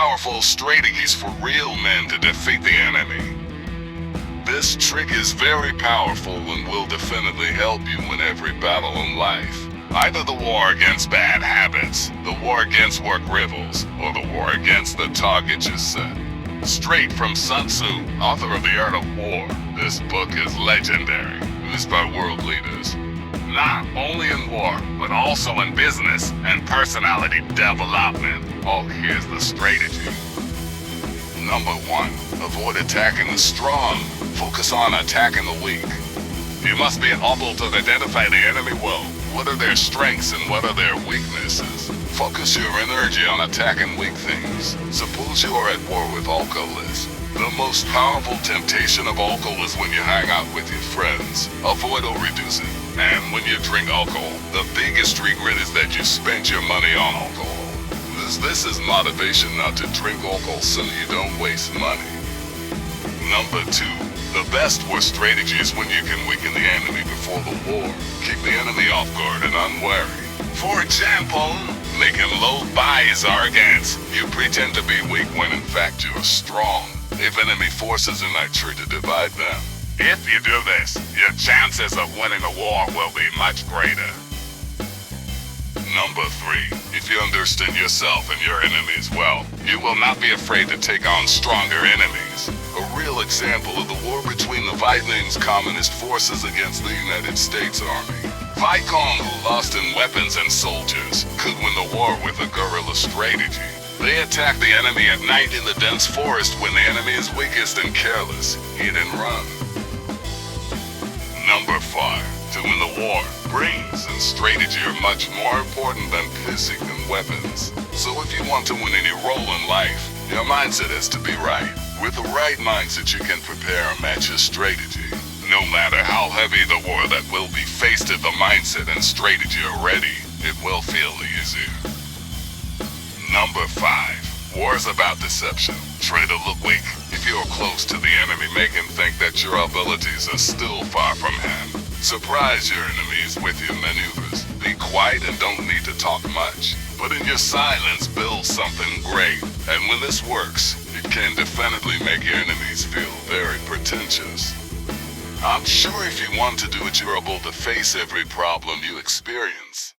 powerful strategies for real men to defeat the enemy. This trick is very powerful and will definitely help you win every battle in life. Either the war against bad habits, the war against work rivals, or the war against the target you set. Straight from Sun Tzu, author of The Art of War, this book is legendary, used by world leaders. Not only in war, but also in business and personality development. Oh, here's the strategy. Number 1, avoid attacking the strong. Focus on attacking the weak. You must be able to identify the enemy well. What are their strengths and what are their weaknesses? Focus your energy on attacking weak things. Suppose you are at war with alcoholists. The most powerful temptation of alcohol is when you hang out with your friends. Avoid or reduce it. And when you drink alcohol, the biggest regret is that you spent your money on alcohol. This is motivation not to drink alcohol so you don't waste money. Number 2. The best war strategy is when you can weaken the enemy before the war. Keep the enemy off guard and unwary. For example, making low buys arrogance. You pretend to be weak when in fact you are strong. If enemy forces in, I try to divide them. If you do this, your chances of winning the war will be much greater. Number 3. If you understand yourself and your enemies well, you will not be afraid to take on stronger enemies. A real example of the war between the Vietnamese Communist forces against the United States Army. Viet Cong, who lost in weapons and soldiers, could win the war with a guerrilla strategy. They attack the enemy at night in the dense forest when the enemy is weakest and careless. Hit and run. Number 5. To win the war, brains and strategy are much more important than physics and weapons. So if you want to win any role in life, your mindset has to be right. With the right mindset, you can prepare and match your strategy. No matter how heavy the war that will be faced, if the mindset and strategy are ready, it will feel easier. Number 5. War is about deception. Try to look weak. If you are close to the enemy, make him think that your abilities are still far from hand. Surprise your enemies with your maneuvers. Be quiet and don't need to talk much. But in your silence, build something great. And when this works, it can definitely make your enemies feel very pretentious. I'm sure if you want to do it, you're able to face every problem you experience.